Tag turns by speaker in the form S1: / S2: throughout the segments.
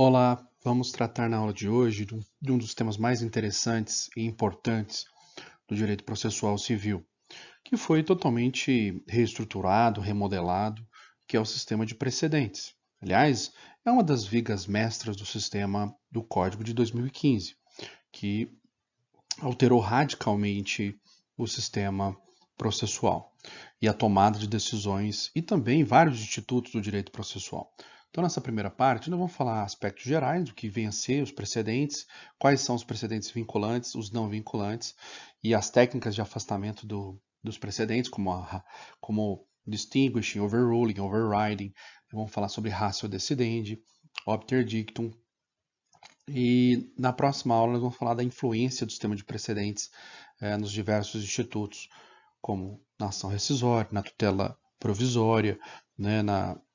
S1: Olá, vamos tratar na aula de hoje de um dos temas mais interessantes e importantes do direito processual civil, que foi totalmente reestruturado, remodelado, que é o sistema de precedentes. Aliás, é uma das vigas mestras do sistema do Código de 2015, que alterou radicalmente o sistema processual e a tomada de decisões e também vários institutos do direito processual. Então, nessa primeira parte, nós vamos falar aspectos gerais do que vem a ser os precedentes, quais são os precedentes vinculantes, os não vinculantes e as técnicas de afastamento dos precedentes, como distinguishing, overruling, overriding. Vamos falar sobre ratio decidendi, obter dictum, e na próxima aula nós vamos falar da influência do sistema de precedentes nos diversos institutos, como na ação rescisória, na tutela provisória, né,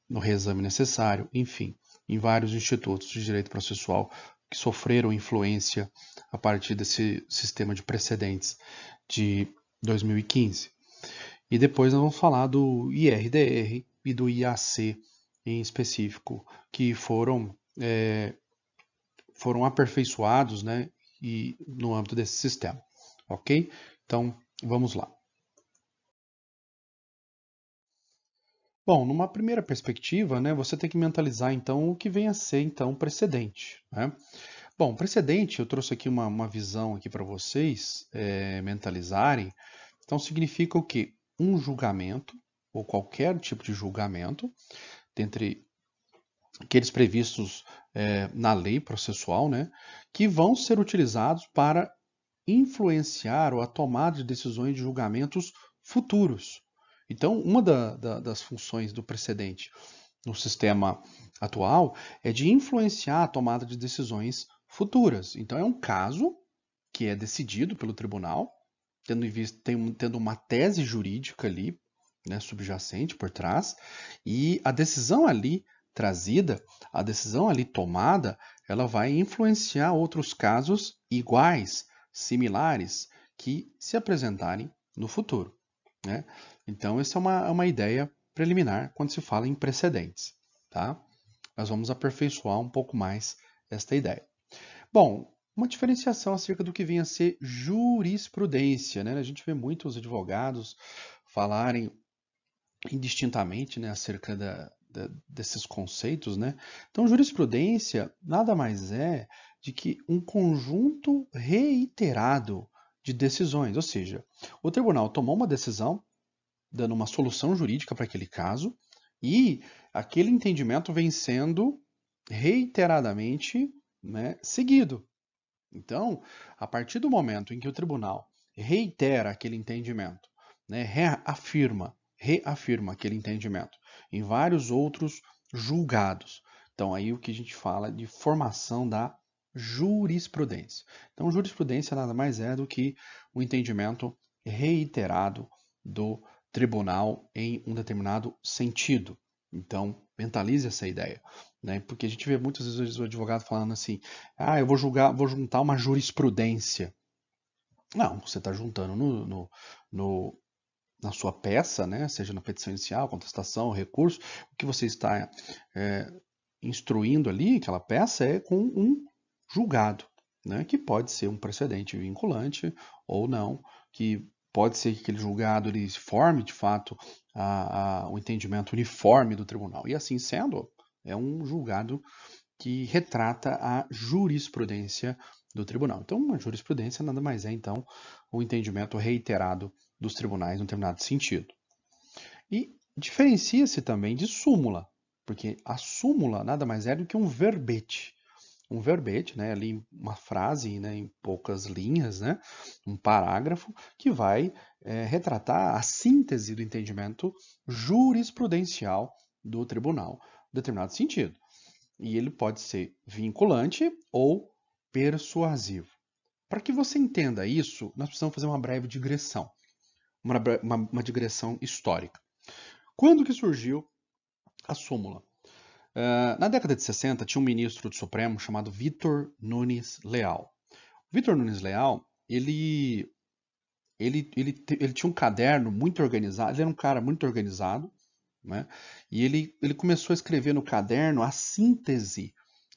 S1: no reexame necessário, enfim, em vários institutos de direito processual que sofreram influência a partir desse sistema de precedentes de 2015. E depois nós vamos falar do IRDR e do IAC em específico, que foram aperfeiçoados, né, e no âmbito desse sistema, ok? Então, vamos lá. Bom, numa primeira perspectiva, né, você tem que mentalizar então o que vem a ser então precedente, né? Bom, precedente, eu trouxe aqui uma visão aqui para vocês mentalizarem. Então, significa o quê? Um julgamento ou qualquer tipo de julgamento, dentre aqueles previstos na lei processual, né, que vão ser utilizados para influenciar ou a tomada de decisões de julgamentos futuros. Então, uma das funções do precedente no sistema atual é de influenciar a tomada de decisões futuras. Então, é um caso que é decidido pelo tribunal, tendo uma tese jurídica ali, né, subjacente por trás, e a decisão ali trazida, a decisão ali tomada, ela vai influenciar outros casos iguais, similares, que se apresentarem no futuro, né? Então, essa é uma ideia preliminar quando se fala em precedentes, tá? Nós vamos aperfeiçoar um pouco mais esta ideia. Bom, uma diferenciação acerca do que vem a ser jurisprudência, né? A gente vê muitos advogados falarem indistintamente, né, acerca desses conceitos, né? Então, jurisprudência nada mais é de que um conjunto reiterado de decisões, ou seja, o tribunal tomou uma decisão dando uma solução jurídica para aquele caso e aquele entendimento vem sendo reiteradamente, né, seguido. Então, a partir do momento em que o tribunal reitera aquele entendimento, né, reafirma aquele entendimento em vários outros julgados. Então, aí o que a gente fala de formação da jurisprudência. Então, jurisprudência nada mais é do que o entendimento reiterado do tribunal em um determinado sentido. Então, mentalize essa ideia, né? Porque a gente vê muitas vezes o advogado falando assim: "Ah, eu vou juntar uma jurisprudência". Não, você está juntando no- na sua peça, né? Seja na petição inicial, contestação, recurso, o que você está é, instruindo ali, aquela peça, é com um julgado, né? Que pode ser um precedente vinculante ou não, que pode ser que aquele julgado ele forme de fato o entendimento uniforme do tribunal. E assim sendo, é um julgado que retrata a jurisprudência do tribunal. Então, a jurisprudência nada mais é, então, o entendimento reiterado dos tribunais em um determinado sentido. E diferencia-se também de súmula, porque a súmula nada mais é do que um verbete. Um verbete, né, ali uma frase, né, em poucas linhas, né, um parágrafo, que vai retratar a síntese do entendimento jurisprudencial do tribunal, em determinado sentido. E ele pode ser vinculante ou persuasivo. Para que você entenda isso, nós precisamos fazer uma breve digressão, uma digressão histórica. Quando que surgiu a súmula? Na década de 60, tinha um ministro do Supremo chamado Vitor Nunes Leal. Vitor Nunes Leal, ele tinha um caderno muito organizado, ele era um cara muito organizado, né? E ele começou a escrever no caderno a síntese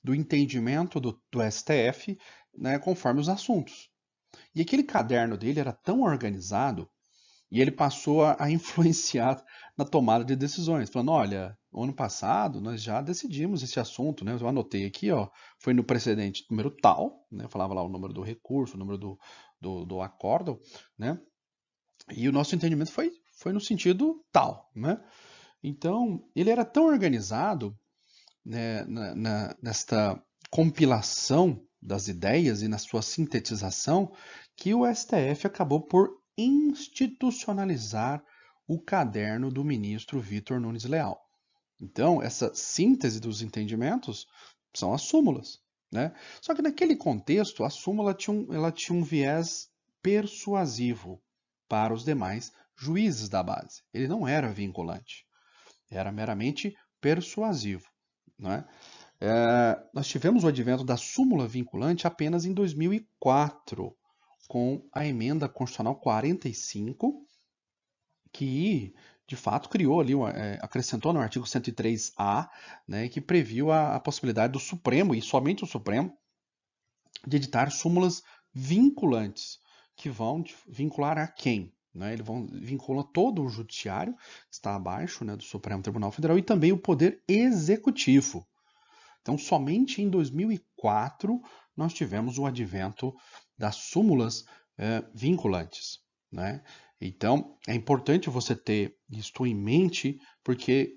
S1: do entendimento do STF, né, conforme os assuntos. E aquele caderno dele era tão organizado e ele passou a influenciar na tomada de decisões, falando, olha, no ano passado nós já decidimos esse assunto, né? Eu anotei aqui, ó, foi no precedente número tal, né? Falava lá o número do recurso, o número do acórdão, né? E o nosso entendimento foi no sentido tal, né? Então, ele era tão organizado, né, nesta compilação das ideias e na sua sintetização, que o STF acabou por institucionalizar o caderno do ministro Vitor Nunes Leal. Então, essa síntese dos entendimentos são as súmulas, né? Só que naquele contexto, a súmula ela tinha um viés persuasivo para os demais juízes da base. Ele não era vinculante, era meramente persuasivo, né? Nós tivemos o advento da súmula vinculante apenas em 2004, com a emenda constitucional 45, que de fato criou ali, acrescentou no artigo 103A, né, que previu a possibilidade do Supremo, e somente o Supremo, de editar súmulas vinculantes, que vão vincular a quem? Né? Ele vincula todo o judiciário, que está abaixo, né, do Supremo Tribunal Federal, e também o Poder Executivo. Então, somente em 2004 nós tivemos o advento das súmulas vinculantes, né? Então, é importante você ter isto em mente, porque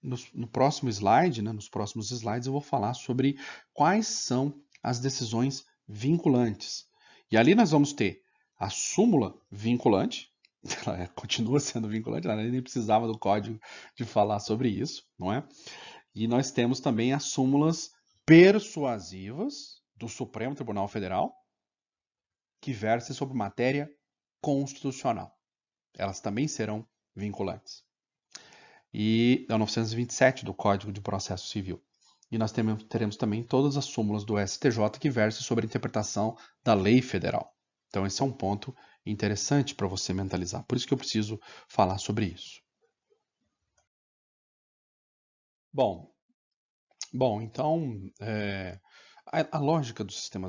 S1: no próximo slide, né, nos próximos slides, eu vou falar sobre quais são as decisões vinculantes. E ali nós vamos ter a súmula vinculante, ela continua sendo vinculante, ela nem precisava do código de falar sobre isso, não é? E nós temos também as súmulas persuasivas do Supremo Tribunal Federal, que versem sobre matéria constitucional. Elas também serão vinculantes. E é o 927 do Código de Processo Civil. E nós teremos também todas as súmulas do STJ que versem sobre a interpretação da lei federal. Então esse é um ponto interessante para você mentalizar. Por isso que eu preciso falar sobre isso. Bom, então a lógica do sistema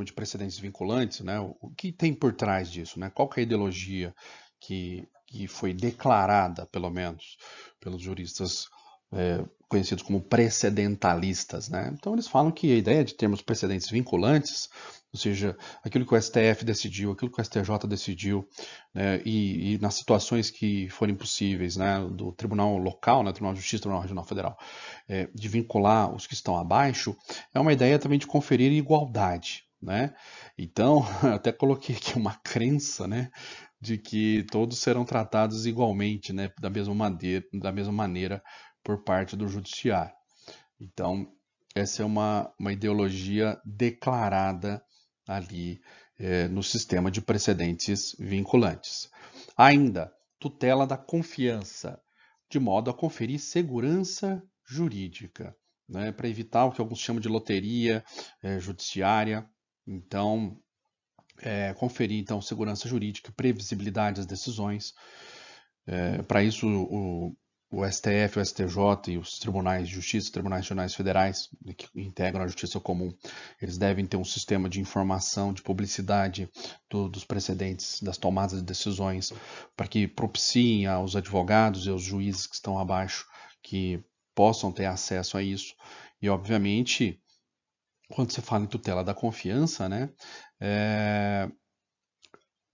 S1: de precedentes vinculantes, né, o que tem por trás disso, né? Qual que é a ideologia que foi declarada, pelo menos, pelos juristas conhecidos como precedentalistas, né? Então eles falam que a ideia de termos precedentes vinculantes, ou seja, aquilo que o STF decidiu, aquilo que o STJ decidiu, né, e nas situações que forem possíveis, né, do Tribunal Local, né, Tribunal de Justiça, Tribunal Regional Federal, de vincular os que estão abaixo, é uma ideia também de conferir igualdade, né? Então, eu até coloquei aqui uma crença, né, de que todos serão tratados igualmente, né, da mesma maneira por parte do judiciário. Então, essa é uma ideologia declarada ali no sistema de precedentes vinculantes. Ainda, tutela da confiança, de modo a conferir segurança jurídica, né, para evitar o que alguns chamam de loteria judiciária. Então, conferir então segurança jurídica, previsibilidade das decisões. Para isso, o STF, o STJ e os tribunais de justiça, tribunais regionais federais, que integram a justiça comum, eles devem ter um sistema de informação, de publicidade dos precedentes, das tomadas de decisões, para que propiciem aos advogados e aos juízes que estão abaixo que possam ter acesso a isso. E, obviamente, quando você fala em tutela da confiança, né,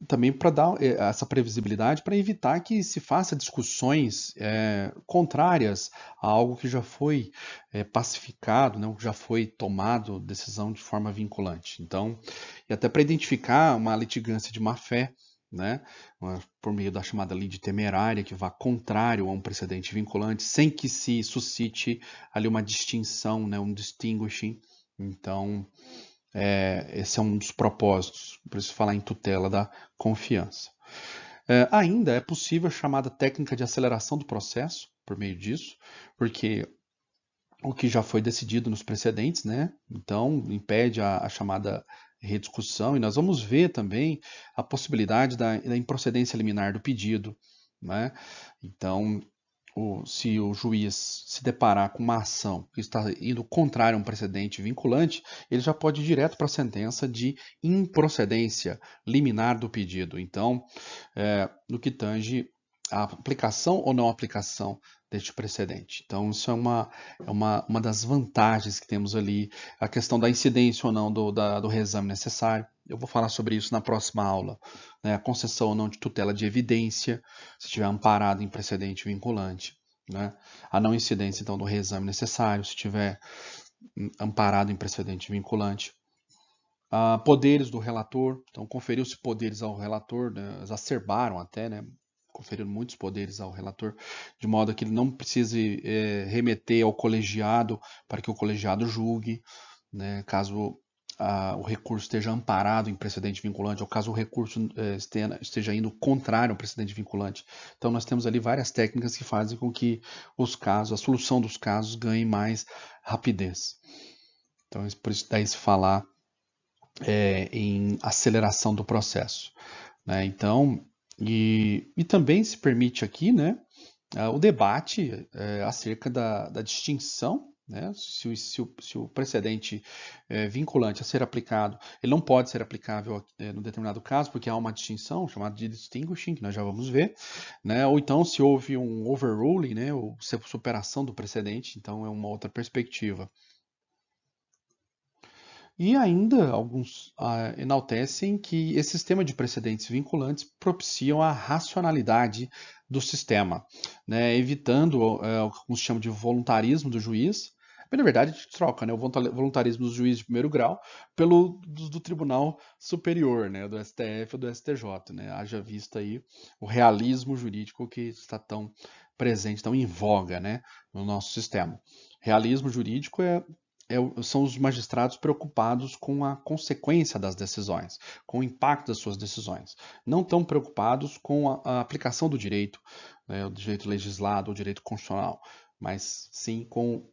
S1: também para dar essa previsibilidade, para evitar que se faça discussões contrárias a algo que já foi pacificado, né, que já foi tomado decisão de forma vinculante. Então, e até para identificar uma litigância de má-fé, né, por meio da chamada lide temerária, que vá contrário a um precedente vinculante, sem que se suscite ali uma distinção, né, um distinguishing. Então, esse é um dos propósitos, por isso falar em tutela da confiança. Ainda é possível a chamada técnica de aceleração do processo, por meio disso, porque o que já foi decidido nos precedentes, né? Então, impede a chamada rediscussão, e nós vamos ver também a possibilidade da improcedência liminar do pedido, né? Então, se o juiz se deparar com uma ação que está indo contrário a um precedente vinculante, ele já pode ir direto para a sentença de improcedência liminar do pedido. Então, no que tange a aplicação ou não aplicação deste precedente. Então, isso é uma das vantagens que temos ali, a questão da incidência ou não do reexame necessário. Eu vou falar sobre isso na próxima aula, né? A concessão ou não de tutela de evidência, se estiver amparado em precedente vinculante, né? A não incidência, então, do reexame necessário, se estiver amparado em precedente vinculante. Poderes do relator, então conferiu-se poderes ao relator, né? Exacerbaram até, né? Conferiram muitos poderes ao relator, de modo que ele não precise remeter ao colegiado para que o colegiado julgue, né? Caso o recurso esteja amparado em precedente vinculante, ou caso o recurso esteja indo contrário ao precedente vinculante. Então nós temos ali várias técnicas que fazem com que os casos, a solução dos casos ganhe mais rapidez. Então por isso daí se falar em aceleração do processo, né? Então, e também se permite aqui, né, o debate acerca da distinção, né, se o precedente vinculante a ser aplicado, ele não pode ser aplicável no determinado caso, porque há uma distinção chamada de distinguishing, que nós já vamos ver, né, ou então se houve um overruling, né, ou superação do precedente, então é uma outra perspectiva. E ainda alguns enaltecem que esse sistema de precedentes vinculantes propiciam a racionalidade do sistema, né, evitando o que se chama de voluntarismo do juiz. Mas, na verdade, a gente troca, né, o voluntarismo do juiz de primeiro grau pelo do Tribunal Superior, né, do STF ou do STJ. Né, haja vista aí o realismo jurídico que está tão presente, tão em voga, né, no nosso sistema. Realismo jurídico são os magistrados preocupados com a consequência das decisões, com o impacto das suas decisões. Não tão preocupados com a aplicação do direito, né, o direito legislado, o direito constitucional, mas sim com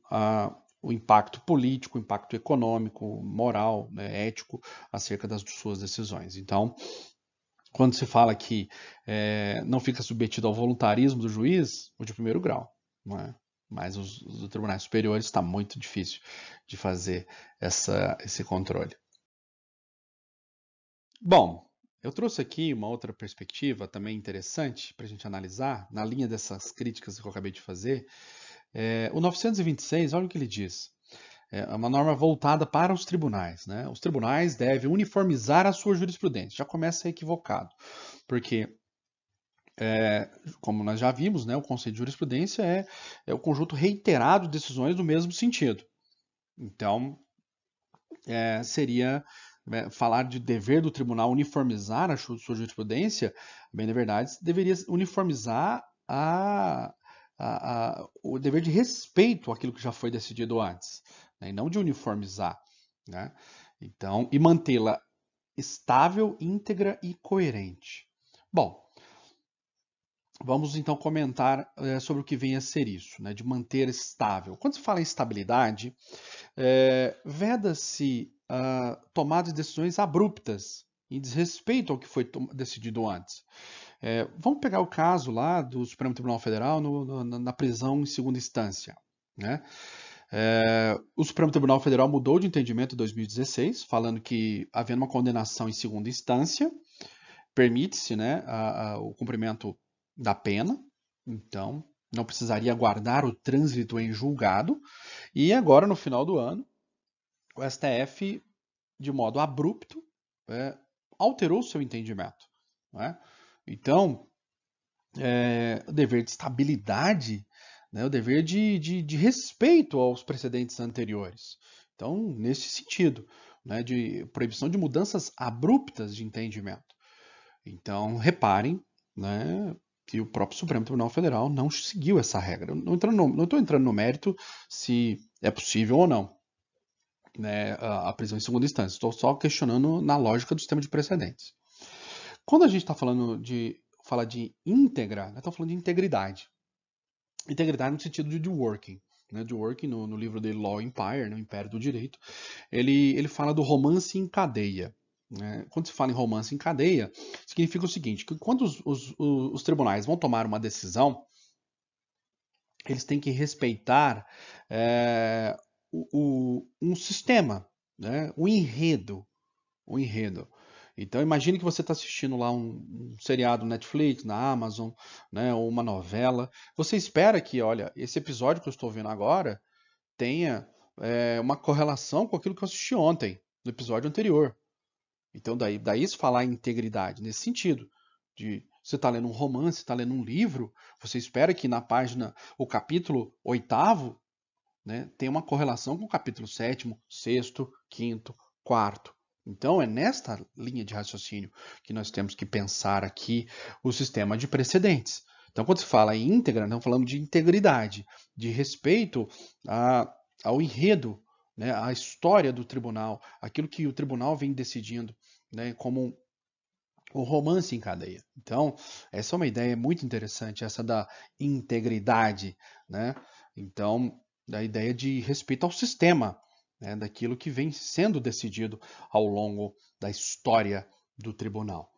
S1: o impacto político, o impacto econômico, moral, né, ético, acerca das suas decisões. Então, quando se fala que não fica submetido ao voluntarismo do juiz, o de primeiro grau, não é? Mas os tribunais superiores está muito difícil de fazer esse controle. Bom, eu trouxe aqui uma outra perspectiva também interessante para a gente analisar, na linha dessas críticas que eu acabei de fazer. O 926, olha o que ele diz. É uma norma voltada para os tribunais, né? Os tribunais devem uniformizar a sua jurisprudência. Já começa equivocado, porque como nós já vimos, né, o conceito de jurisprudência é o conjunto reiterado de decisões do mesmo sentido. Então, seria falar de dever do tribunal uniformizar a sua jurisprudência, bem, na verdade, deveria uniformizar o dever de respeito àquilo que já foi decidido antes, né, e não de uniformizar, né? Então, e mantê-la estável, íntegra e coerente. Bom, vamos então comentar sobre o que vem a ser isso, né, de manter estável. Quando se fala em estabilidade, veda-se tomada de decisões abruptas, em desrespeito ao que foi decidido antes. Vamos pegar o caso lá do Supremo Tribunal Federal na prisão em segunda instância, né? O Supremo Tribunal Federal mudou de entendimento em 2016, falando que, havendo uma condenação em segunda instância, permite-se, né, o cumprimento da pena, então não precisaria aguardar o trânsito em julgado. E agora, no final do ano, o STF, de modo abrupto, alterou seu entendimento, né? Então, o dever de estabilidade, né, o dever de respeito aos precedentes anteriores. Então, nesse sentido, né, de proibição de mudanças abruptas de entendimento. Então, reparem, né, que o próprio Supremo Tribunal Federal não seguiu essa regra. Não estou entrando no mérito se é possível ou não, né, a prisão em segunda instância. Estou só questionando na lógica do sistema de precedentes. Quando a gente está falando fala de íntegra, nós estamos falando de integridade. Integridade no sentido de working. Né, de working, no livro dele, Law Empire, no Império do Direito, ele fala do romance em cadeia. Quando se fala em romance em cadeia, significa o seguinte, que quando os tribunais vão tomar uma decisão, eles têm que respeitar um sistema, né? O enredo. O enredo. Então imagine que você está assistindo lá um seriado Netflix, na Amazon, né, ou uma novela. Você espera que, olha, esse episódio que eu estou vendo agora tenha uma correlação com aquilo que eu assisti ontem, no episódio anterior. Então daí se falar em integridade, nesse sentido. De você está lendo um romance, está lendo um livro, você espera que na página, o capítulo 8º, né, tenha uma correlação com o capítulo 7º, 6º, 5º, 4º. Então é nesta linha de raciocínio que nós temos que pensar aqui o sistema de precedentes. Então quando se fala em íntegra, nós estamos falando de integridade, de respeito ao enredo, né, à história do tribunal, aquilo que o tribunal vem decidindo, né, como o romance em cadeia. Então, essa é uma ideia muito interessante, essa da integridade, né? Então, da ideia de respeito ao sistema, né? Daquilo que vem sendo decidido ao longo da história do tribunal.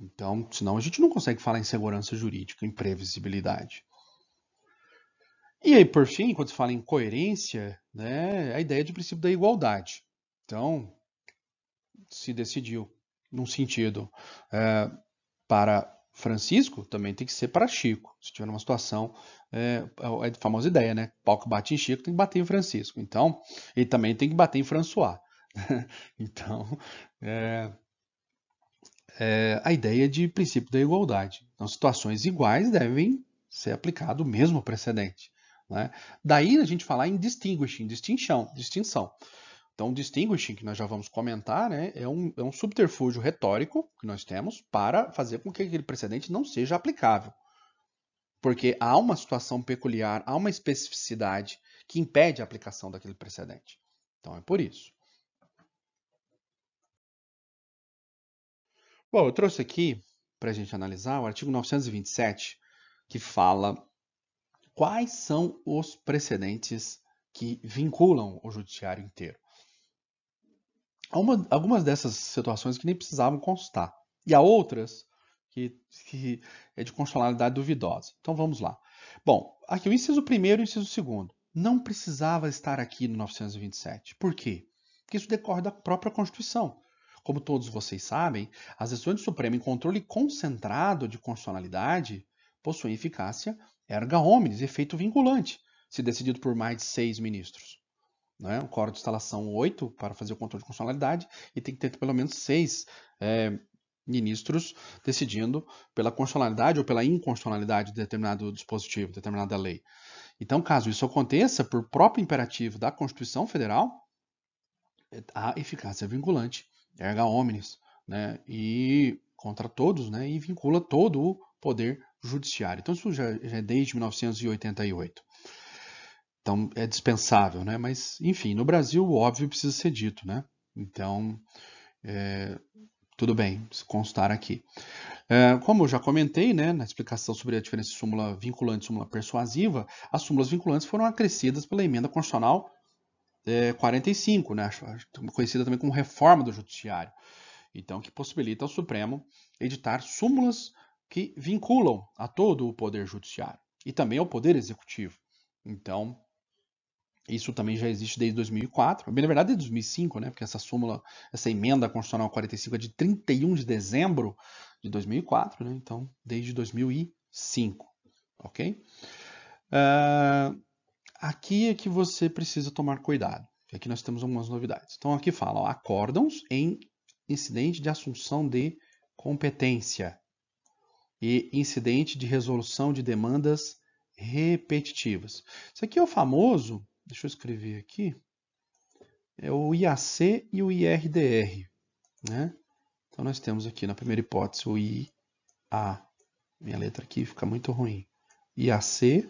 S1: Então, senão a gente não consegue falar em segurança jurídica, em previsibilidade. E aí, por fim, quando se fala em coerência, né, a ideia de princípio da igualdade. Então, se decidiu num sentido para Francisco, também tem que ser para Chico. Se tiver uma situação, é a famosa ideia, né? Pau que bate em Chico tem que bater em Francisco. Então, ele também tem que bater em François. Então, é a ideia de princípio da igualdade. Então, situações iguais devem ser aplicado o mesmo precedente. Né? Daí a gente falar em distinguishing, distinção. Então, distinguishing, que nós já vamos comentar, né, é um subterfúgio retórico que nós temos para fazer com que aquele precedente não seja aplicável. Porque há uma situação peculiar, há uma especificidade que impede a aplicação daquele precedente. Então, é por isso. Bom, eu trouxe aqui para a gente analisar o artigo 927, que fala quais são os precedentes que vinculam o judiciário inteiro. Há algumas dessas situações que nem precisavam constar. E há outras que é de constitucionalidade duvidosa. Então vamos lá. Bom, aqui o inciso 1º e o inciso 2º. Não precisava estar aqui no 927. Por quê? Porque isso decorre da própria Constituição. Como todos vocês sabem, as decisões do Supremo em controle concentrado de constitucionalidade possuem eficácia erga omnes, efeito vinculante, se decidido por mais de 6 ministros. Né? Um quórum de instalação 8 para fazer o controle de constitucionalidade e tem que ter pelo menos 6 ministros decidindo pela constitucionalidade ou pela inconstitucionalidade de determinado dispositivo, determinada lei. Então, caso isso aconteça, por próprio imperativo da Constituição Federal, há eficácia vinculante, erga omnes, né? E contra todos, né? E vincula todo o poder judiciário. Então, isso já é desde 1988. Então é dispensável, né? Mas, enfim, no Brasil o óbvio precisa ser dito, né? Então, tudo bem, se constar aqui. Como eu já comentei, né, na explicação sobre a diferença de súmula vinculante e súmula persuasiva, as súmulas vinculantes foram acrescidas pela emenda constitucional 45, né, conhecida também como reforma do judiciário. Então, que possibilita ao Supremo editar súmulas que vinculam a todo o poder judiciário e também ao poder executivo. Então, isso também já existe desde 2004, bem, na verdade desde 2005, né? Porque essa emenda constitucional 45 é de 31 de dezembro de 2004, né? Então, desde 2005, ok? Aqui é que você precisa tomar cuidado. Aqui nós temos algumas novidades. Então, aqui fala, ó, acórdãos em incidente de assunção de competência e incidente de resolução de demandas repetitivas. Isso aqui é o famoso, deixa eu escrever aqui, é o IAC e o IRDR, né? Então nós temos aqui na primeira hipótese o IA, minha letra aqui fica muito ruim, IAC,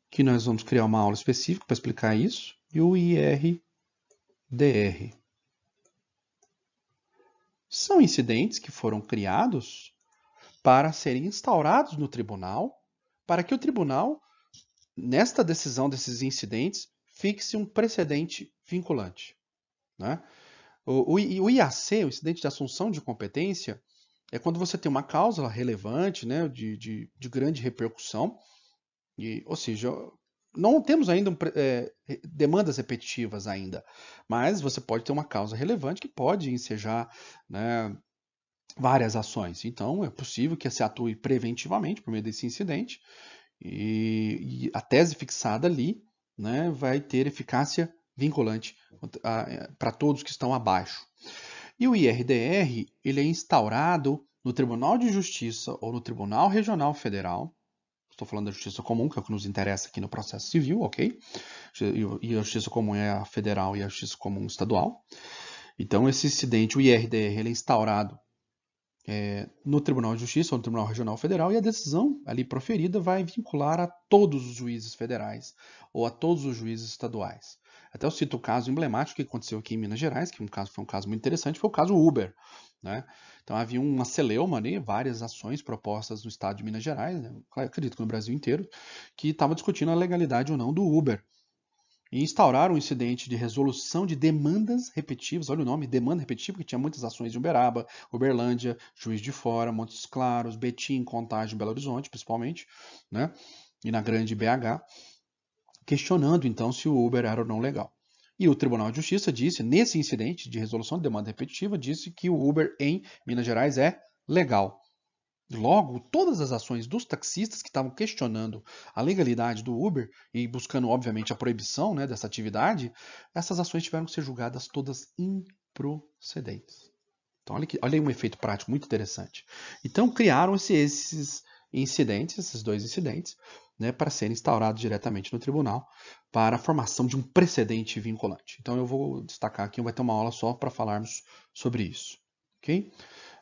S1: que nós vamos criar uma aula específica para explicar isso, e o IRDR. São incidentes que foram criados para serem instaurados no tribunal, para que o tribunal, nesta decisão desses incidentes, fixe um precedente vinculante. Né? O IAC, o incidente de assunção de competência, é quando você tem uma causa relevante, né, de grande repercussão, Ou seja, não temos ainda demandas repetitivas ainda, mas você pode ter uma causa relevante que pode ensejar, né, várias ações. Então, é possível que se atue preventivamente por meio desse incidente e a tese fixada ali, né, vai ter eficácia vinculante para todos que estão abaixo. E o IRDR, ele é instaurado no Tribunal de Justiça ou no Tribunal Regional Federal. Estou falando da Justiça Comum, que é o que nos interessa aqui no processo civil, ok? E a Justiça Comum é a federal e a Justiça Comum estadual. Então, esse incidente, o IRDR, ele é instaurado no Tribunal de Justiça ou no Tribunal Regional Federal, e a decisão ali proferida vai vincular a todos os juízes federais ou a todos os juízes estaduais. Até eu cito o caso emblemático que aconteceu aqui em Minas Gerais, que foi um caso muito interessante, foi o caso Uber. Né? Então havia uma celeuma ali, várias ações propostas no estado de Minas Gerais, né? Acredito que no Brasil inteiro, que estavam discutindo a legalidade ou não do Uber. E instauraram um incidente de resolução de demandas repetitivas. Olha o nome, demanda repetitiva, que tinha muitas ações de Uberaba, Uberlândia, Juiz de Fora, Montes Claros, Betim, Contagem, Belo Horizonte, principalmente, né? E na grande BH, questionando então se o Uber era ou não legal. E o Tribunal de Justiça disse, nesse incidente de resolução de demanda repetitiva, disse que o Uber em Minas Gerais é legal. Logo, todas as ações dos taxistas que estavam questionando a legalidade do Uber e buscando, obviamente, a proibição, né, dessa atividade, essas ações tiveram que ser julgadas todas improcedentes. Então, olha aí um efeito prático muito interessante. Então, criaram-se esses incidentes, esses dois incidentes, né, para serem instaurados diretamente no tribunal para a formação de um precedente vinculante. Então, eu vou destacar aqui, vai ter uma aula só para falarmos sobre isso. Ok?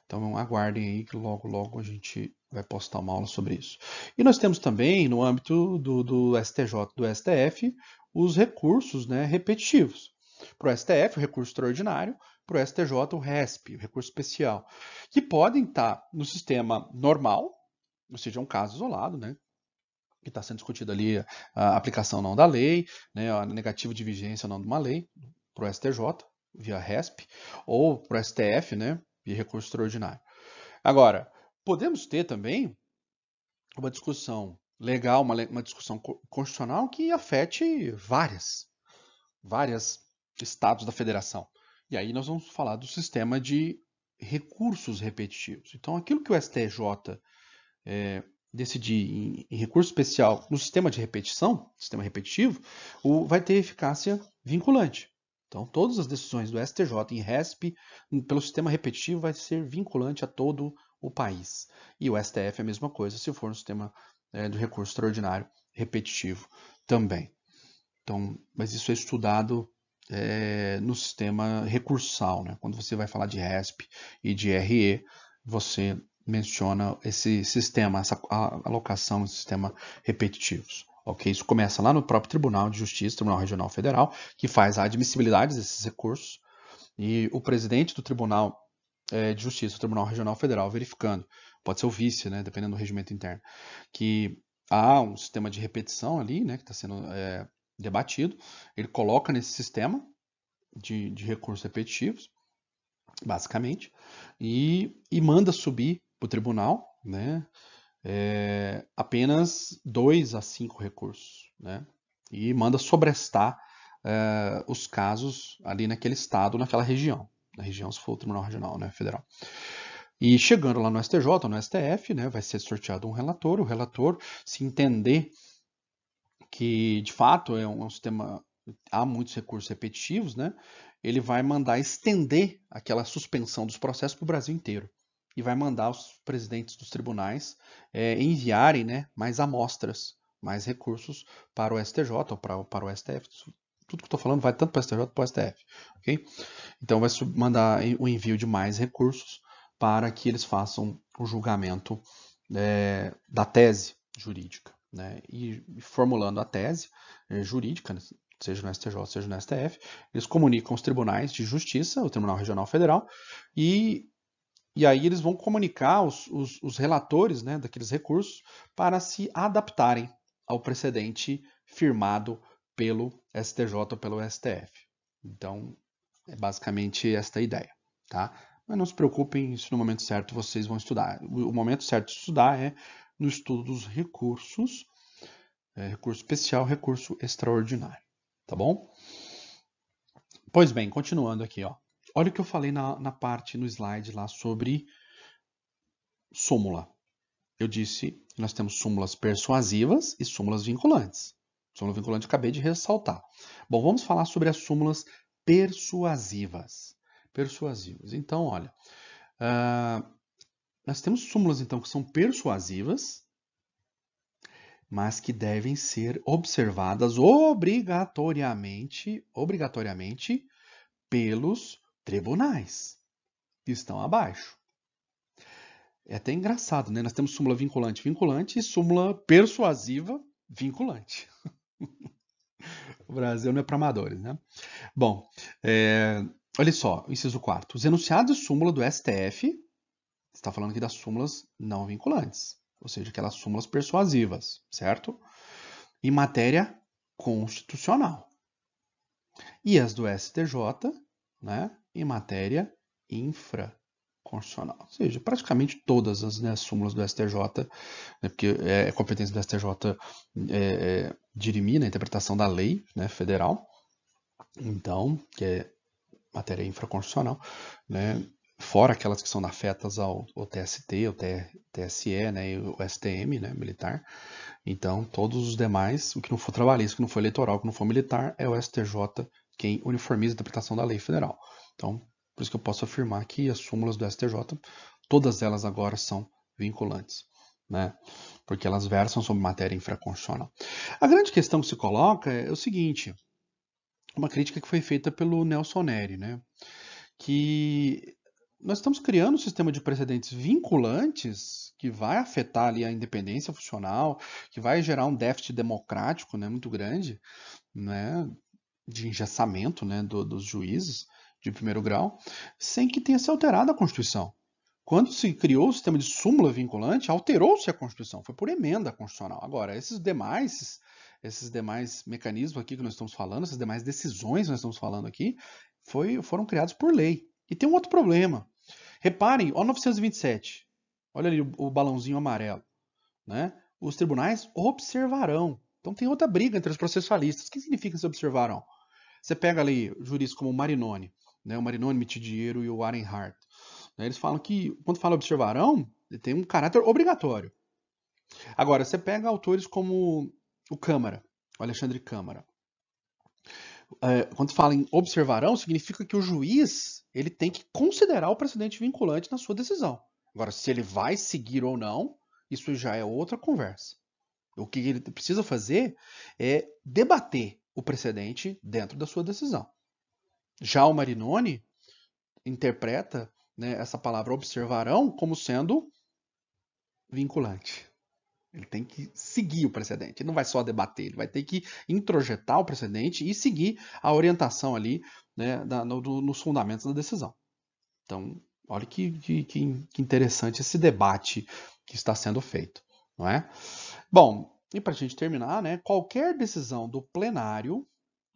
S1: Então aguardem aí que logo, logo a gente vai postar uma aula sobre isso. E nós temos também, no âmbito do STJ, do STF, os recursos, né, repetitivos. Para o STF, o recurso extraordinário, para o STJ, o RESP, o recurso especial, que podem estar no sistema normal, ou seja, um caso isolado, né, que está sendo discutido ali a aplicação não da lei, né, a negativa de vigência não de uma lei, para o STJ, via RESP, ou para o STF, né, via recurso extraordinário. Agora, podemos ter também uma discussão legal, uma discussão constitucional que afete várias estados da federação. E aí nós vamos falar do sistema de recursos repetitivos. Então, aquilo que o STJ decidir em recurso especial no sistema de repetição, sistema repetitivo, vai ter eficácia vinculante. Então, todas as decisões do STJ em RESP, pelo sistema repetitivo, vai ser vinculante a todo o país. E o STF é a mesma coisa, se for no sistema do recurso extraordinário repetitivo também. Então, mas isso é estudado no sistema recursal, né? Quando você vai falar de RESP e de RE, você menciona esse sistema, essa alocação em sistema repetitivos. Ok? Isso começa lá no próprio Tribunal de Justiça, Tribunal Regional Federal, que faz a admissibilidade desses recursos, e o presidente do Tribunal de Justiça, o Tribunal Regional Federal, verificando, pode ser o vice, né, dependendo do regimento interno, que há um sistema de repetição ali, né, que está sendo debatido, ele coloca nesse sistema de recursos repetitivos, basicamente, e manda subir para o tribunal, né, apenas 2 a 5 recursos, né, e manda sobrestar os casos ali naquele estado, naquela região. Na região, se for o Tribunal Regional, né, Federal. E chegando lá no STJ, no STF, né, vai ser sorteado um relator. O relator, se entender que de fato é um sistema, há muitos recursos repetitivos, né, ele vai mandar estender aquela suspensão dos processos para o Brasil inteiro. E vai mandar os presidentes dos tribunais enviarem, né, mais amostras, mais recursos para o STJ ou para o STF. Tudo que eu estou falando vai tanto para o STJ quanto para o STF. Okay? Então vai mandar o envio de mais recursos para que eles façam o julgamento da tese jurídica. Né? E formulando a tese jurídica, seja no STJ, seja no STF, eles comunicam aos tribunais de justiça, o Tribunal Regional Federal, e aí eles vão comunicar os relatores, né, daqueles recursos para se adaptarem ao precedente firmado pelo STJ ou pelo STF. Então, é basicamente esta a ideia, tá? Mas não se preocupem, isso no momento certo vocês vão estudar. O momento certo de estudar é no estudo dos recursos recurso especial, recurso extraordinário, tá bom? Pois bem, continuando aqui, ó. Olha o que eu falei na parte, no slide lá sobre súmula. Eu disse que nós temos súmulas persuasivas e súmulas vinculantes. Súmula vinculante eu acabei de ressaltar. Bom, vamos falar sobre as súmulas persuasivas. Persuasivas. Então, olha, nós temos súmulas então que são persuasivas, mas que devem ser observadas obrigatoriamente pelos tribunais que estão abaixo. É até engraçado, né? Nós temos súmula vinculante vinculante e súmula persuasiva vinculante. O Brasil não é para amadores, né? Bom, olha só, inciso 4. Os enunciados de súmula do STF, está falando aqui das súmulas não vinculantes, ou seja, aquelas súmulas persuasivas, certo? Em matéria constitucional. E as do STJ, né, em matéria infraconstitucional. Ou seja, praticamente todas as, né, súmulas do STJ, né, porque é competência do STJ dirimir a interpretação da lei, né, federal, então, que é matéria infraconstitucional, né, fora aquelas que são afetas ao TST, ao TSE, né, e o STM, né, militar. Então, todos os demais, o que não for trabalhista, o que não for eleitoral, o que não for militar, é o STJ quem uniformiza a interpretação da lei federal. Então, por isso que eu posso afirmar que as súmulas do STJ, todas elas agora são vinculantes, né? Porque elas versam sobre matéria infraconstitucional. A grande questão que se coloca é o seguinte, uma crítica que foi feita pelo Nelson Neri, né? Que nós estamos criando um sistema de precedentes vinculantes que vai afetar ali a independência funcional, que vai gerar um déficit democrático, né, muito grande, né, de engessamento, né, dos juízes de primeiro grau, sem que tenha se alterado a Constituição. Quando se criou o sistema de súmula vinculante, alterou-se a Constituição, foi por emenda constitucional. Agora, esses demais mecanismos aqui que nós estamos falando, essas demais decisões que nós estamos falando aqui, foram criados por lei. E tem um outro problema. Reparem, ó 927. Olha ali o balãozinho amarelo. Né? Os tribunais observarão. Então tem outra briga entre os processualistas. O que significa se observarão? Você pega ali juristas como o Marinoni, né? O Marinoni, Mitidiero e o Arenhart. Né? Eles falam que, quando fala observarão, ele tem um caráter obrigatório. Agora, você pega autores como o Câmara, o Alexandre Câmara. Quando fala em observarão, significa que o juiz ele tem que considerar o precedente vinculante na sua decisão. Agora, se ele vai seguir ou não, isso já é outra conversa. O que ele precisa fazer é debater o precedente dentro da sua decisão. Já o Marinoni interpreta, né, essa palavra observarão como sendo vinculante. Ele tem que seguir o precedente. Ele não vai só debater, ele vai ter que introjetar o precedente e seguir a orientação ali, né, nos fundamentos da decisão. Então, olha que interessante esse debate que está sendo feito, não é? Bom, e para a gente terminar, né, qualquer decisão do plenário,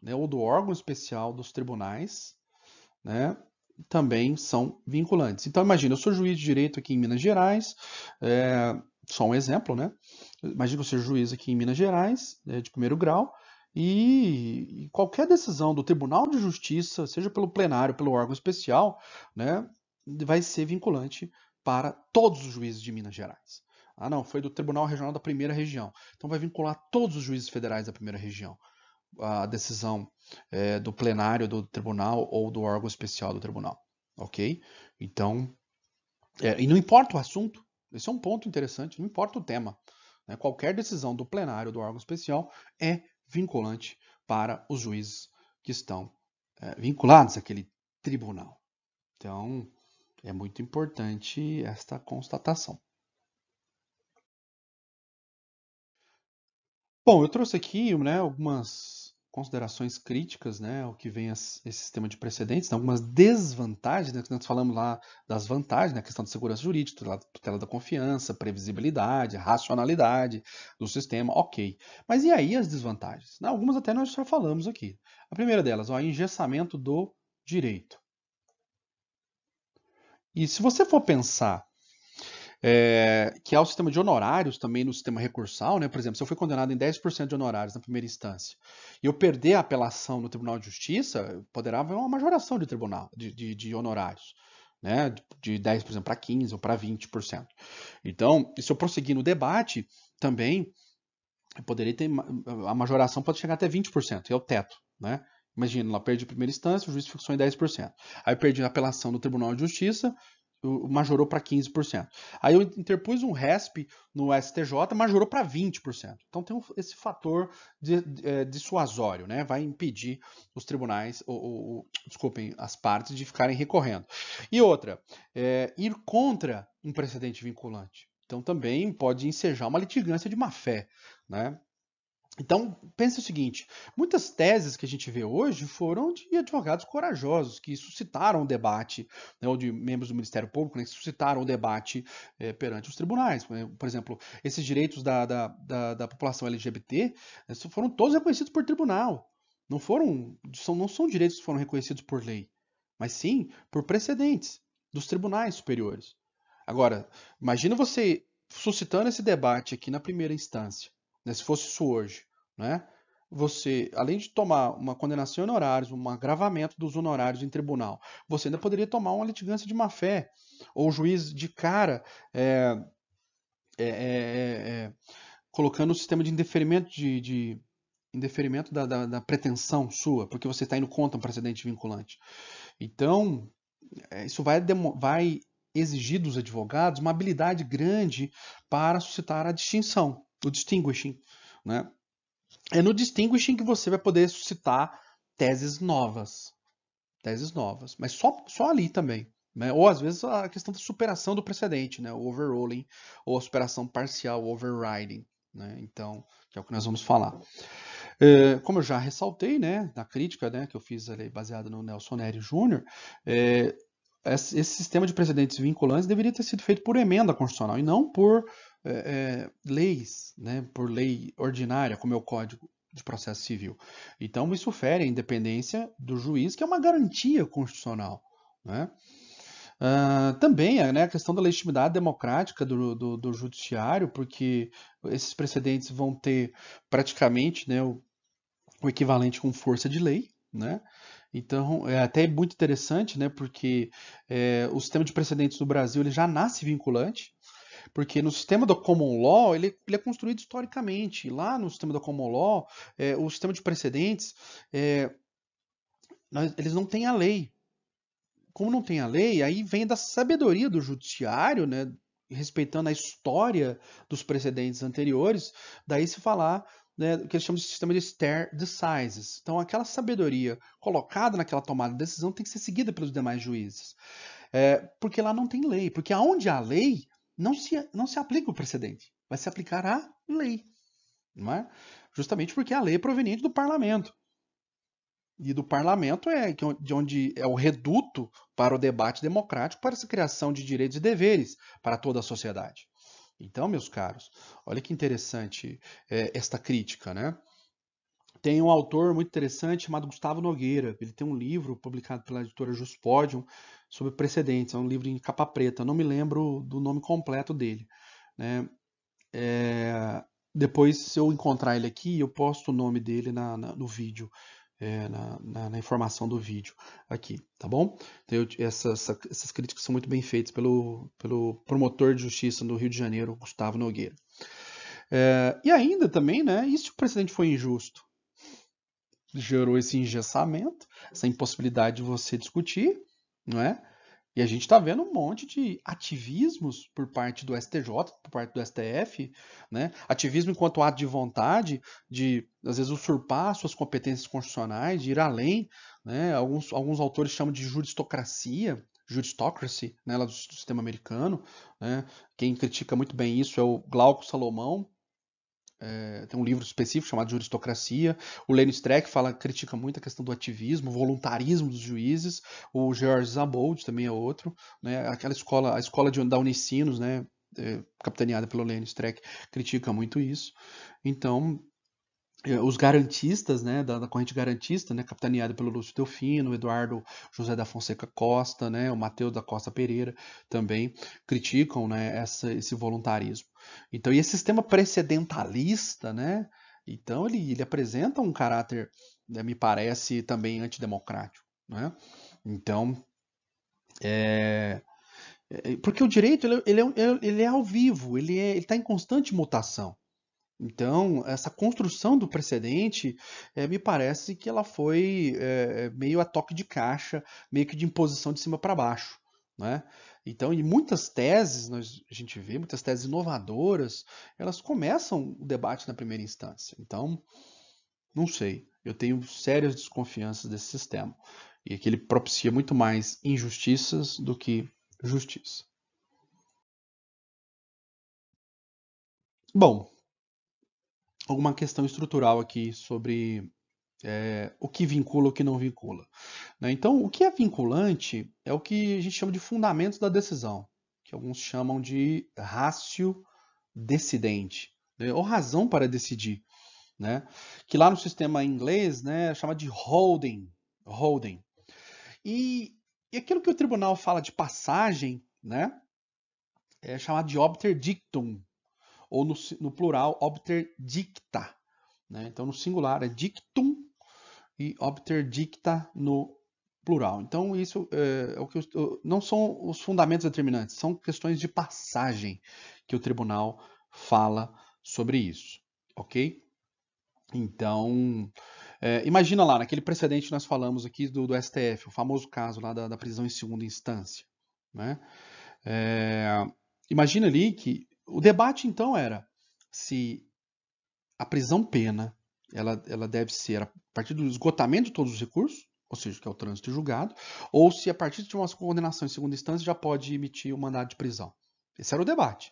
S1: né, ou do órgão especial dos tribunais, né, também são vinculantes. Então, imagina, eu sou juiz de direito aqui em Minas Gerais, só um exemplo, né? Imagina que eu seja juiz aqui em Minas Gerais, de primeiro grau, e qualquer decisão do Tribunal de Justiça, seja pelo plenário, pelo órgão especial, né, vai ser vinculante para todos os juízes de Minas Gerais. Ah, não, foi do Tribunal Regional da Primeira Região. Então vai vincular todos os juízes federais da Primeira Região. A decisão do plenário do tribunal ou do órgão especial do tribunal. Ok? Então, e não importa o assunto, esse é um ponto interessante, não importa o tema. Né? Qualquer decisão do plenário do órgão especial é vinculante para os juízes que estão vinculados àquele tribunal. Então, é muito importante esta constatação. Bom, eu trouxe aqui, né, algumas considerações críticas, né, ao que vem esse sistema de precedentes, né, algumas desvantagens, né, que nós falamos lá das vantagens, né, a questão de segurança jurídica, tutela da confiança, previsibilidade, racionalidade do sistema, ok. Mas e aí as desvantagens? Algumas até nós já falamos aqui. A primeira delas, o engessamento do direito. E se você for pensar que é o sistema de honorários também no sistema recursal, né? Por exemplo, se eu fui condenado em 10% de honorários na primeira instância e eu perder a apelação no Tribunal de Justiça, poderá haver uma majoração de tribunal de honorários, né? De 10% para 15% ou para 20%. Então, se eu prosseguir no debate, também eu poderia ter. A majoração pode chegar até 20%, é o teto, né? Imagina, lá perdi a primeira instância, o juiz fixou em 10%. Aí perdi a apelação no Tribunal de Justiça, majorou para 15%. Aí eu interpus um RESP no STJ, majorou para 20%. Então tem esse fator dissuasório, né? Vai impedir os tribunais, desculpem, as partes de ficarem recorrendo. E outra, ir contra um precedente vinculante. Então também pode ensejar uma litigância de má-fé, né? Então, pense o seguinte: muitas teses que a gente vê hoje foram de advogados corajosos que suscitaram o debate, né, ou de membros do Ministério Público, né, que suscitaram o debate perante os tribunais. Por exemplo, esses direitos da população LGBT foram todos reconhecidos por tribunal. Não são direitos que foram reconhecidos por lei, mas sim por precedentes dos tribunais superiores. Agora, imagina você suscitando esse debate aqui na primeira instância, né, se fosse isso hoje, né? Você, além de tomar uma condenação em honorários, um agravamento dos honorários em tribunal, você ainda poderia tomar uma litigância de má-fé, ou o juiz de cara é, é, é, é, colocando o sistema de indeferimento indeferimento da pretensão sua, porque você está indo contra um precedente vinculante. Então, isso vai exigir dos advogados uma habilidade grande para suscitar a distinção, o distinguishing, né? É no distinguishing que você vai poder suscitar teses novas, mas só ali também, né? Ou às vezes a questão da superação do precedente, né? O overruling ou a superação parcial, o overriding, né? Então, que é o que nós vamos falar. Como eu já ressaltei, né, na crítica, né, que eu fiz ali baseada no Nelson Neri Jr., esse sistema de precedentes vinculantes deveria ter sido feito por emenda constitucional e não por leis, né, por lei ordinária, como é o Código de Processo Civil. Então, isso fere a independência do juiz, que é uma garantia constitucional, né? Também né, a questão da legitimidade democrática do judiciário, porque esses precedentes vão ter praticamente, né, o equivalente com força de lei, né? Então, é até muito interessante, né? Porque o sistema de precedentes do Brasil ele já nasce vinculante, porque no sistema do common law ele é construído historicamente. Lá no sistema do common law, o sistema de precedentes, eles não têm a lei. Como não tem a lei, aí vem da sabedoria do judiciário, né? Respeitando a história dos precedentes anteriores, daí se falar, né, o que eles chamam de sistema de stare decisis. Então, aquela sabedoria colocada naquela tomada de decisão tem que ser seguida pelos demais juízes. Porque lá não tem lei. Porque aonde há lei, não se aplica o precedente. Vai se aplicar a lei. Não é? Justamente porque a lei é proveniente do parlamento. E do parlamento de onde é o reduto para o debate democrático, para essa criação de direitos e deveres para toda a sociedade. Então, meus caros, olha que interessante esta crítica, né? Tem um autor muito interessante chamado Gustavo Nogueira. Ele tem um livro publicado pela editora Juspodium sobre precedentes. É um livro em capa preta. Eu não me lembro do nome completo dele, né? Depois, se eu encontrar ele aqui, eu posto o nome dele no vídeo, na informação do vídeo aqui, tá bom? Então, essas críticas são muito bem feitas pelo promotor de justiça no Rio de Janeiro, Gustavo Nogueira. E ainda também, né, e se o precedente foi injusto? Gerou esse engessamento, essa impossibilidade de você discutir, não é? E a gente está vendo um monte de ativismos por parte do STJ, por parte do STF, né? Ativismo enquanto ato de vontade, de às vezes usurpar suas competências constitucionais, de ir além, né? Alguns autores chamam de juristocracia, juristocracy, né, lá do sistema americano, né? Quem critica muito bem isso é o Glauco Salomão. Tem um livro específico chamado Juristocracia. O Lênin Streck critica muito a questão do ativismo, o voluntarismo dos juízes. O George Zabold também é outro, né? Aquela escola, a escola da Unicinos, né? Capitaneada pelo Lênin Streck, critica muito isso. Então, os garantistas, né, da corrente garantista, né, capitaneada pelo Lúcio Delfino, Eduardo José da Fonseca Costa, né, o Mateus da Costa Pereira também criticam, né, esse voluntarismo. Então, e esse sistema precedentalista, né, então ele apresenta um caráter, né, me parece, também antidemocrático, né? Então, porque o direito ele é ao vivo, ele está em constante mutação. Então, essa construção do precedente, me parece que ela foi meio a toque de caixa, meio que de imposição de cima para baixo, né? Então, em muitas teses, a gente vê, muitas teses inovadoras, elas começam o debate na primeira instância. Então, não sei, eu tenho sérias desconfianças desse sistema, e que ele propicia muito mais injustiças do que justiça. Bom, alguma questão estrutural aqui sobre o que vincula e o que não vincula, né? Então, o que é vinculante é o que a gente chama de fundamentos da decisão, que alguns chamam de ratio decidente, né? Ou razão para decidir, né? Que lá no sistema inglês, né, chama de holding. E, e aquilo que o tribunal fala de passagem, né, é chamado de obter dictum, ou no plural, obter dicta, né? Então, no singular é dictum e obter dicta no plural. Então, isso é o que não são os fundamentos determinantes, são questões de passagem que o tribunal fala sobre isso, ok? Então, imagina lá, naquele precedente que nós falamos aqui do STF, o famoso caso lá da prisão em segunda instância, né? É, imagina ali que o debate então era se a prisão pena ela deve ser a partir do esgotamento de todos os recursos, ou seja, que é o trânsito julgado, ou se a partir de uma condenação em segunda instância já pode emitir um mandado de prisão. Esse era o debate,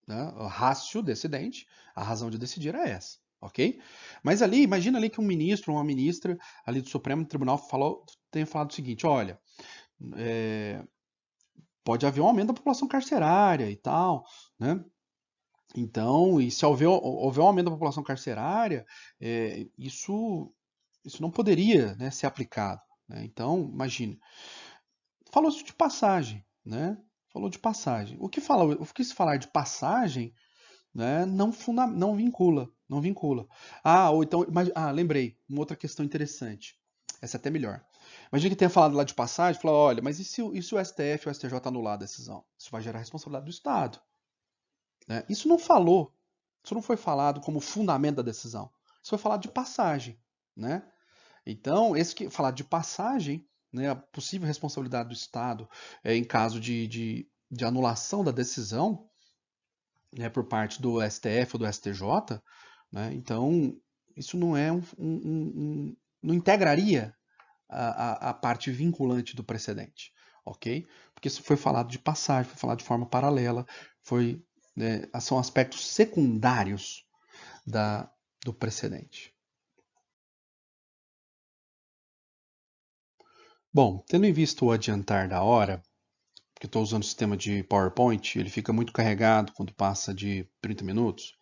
S1: né? O ratio decidente, a razão de decidir é essa, ok? Mas ali, imagina ali que um ministro ou uma ministra ali do Supremo Tribunal tenha falado o seguinte: olha, é, pode haver um aumento da população carcerária e tal, né? Então, e se houver um aumento da população carcerária, isso não poderia, né, ser aplicado, né? Então, imagine, falou-se de passagem, né? Falou de passagem. O que se falar de passagem, né, não vincula, não vincula. Ou então, lembrei, uma outra questão interessante. Essa é até melhor. Imagina que tenha falado lá de passagem, falou, olha, mas e se o STF e o STJ anular a decisão? Isso vai gerar responsabilidade do Estado, né? Isso não foi falado como fundamento da decisão. Isso foi falado de passagem, né? Então, falar de passagem, né, a possível responsabilidade do Estado em caso de anulação da decisão, né, por parte do STF ou do STJ, né, então isso não é não integraria a parte vinculante do precedente, ok? Porque isso foi falado de passagem, foi falado de forma paralela, são aspectos secundários do precedente. Bom, tendo em vista o adiantar da hora, porque estou usando o sistema de PowerPoint, ele fica muito carregado quando passa de 30 minutos,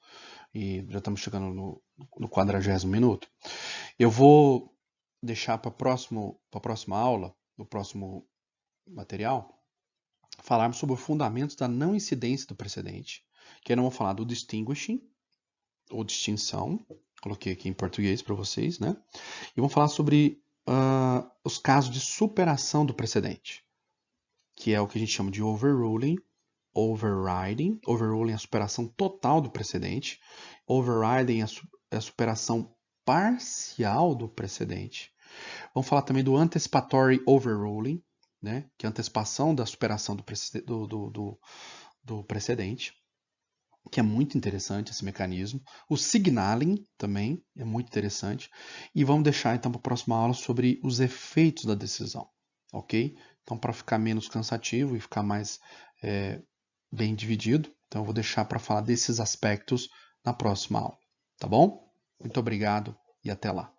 S1: e já estamos chegando no 40º minuto, eu vou deixar para a próxima aula, no próximo material, falarmos sobre os fundamentos da não incidência do precedente, que aí nós vamos falar do distinguishing, ou distinção, coloquei aqui em português para vocês, né? E vamos falar sobre os casos de superação do precedente, que é o que a gente chama de overruling, overriding. Overruling é a superação total do precedente. Overriding é a superação parcial do precedente. Vamos falar também do anticipatory overruling, né? Que é a antecipação da superação do precedente, que é muito interessante esse mecanismo. O signaling também é muito interessante. E vamos deixar então para a próxima aula sobre os efeitos da decisão, ok? Então, para ficar menos cansativo e ficar mais bem dividido, então eu vou deixar para falar desses aspectos na próxima aula, tá bom? Muito obrigado e até lá.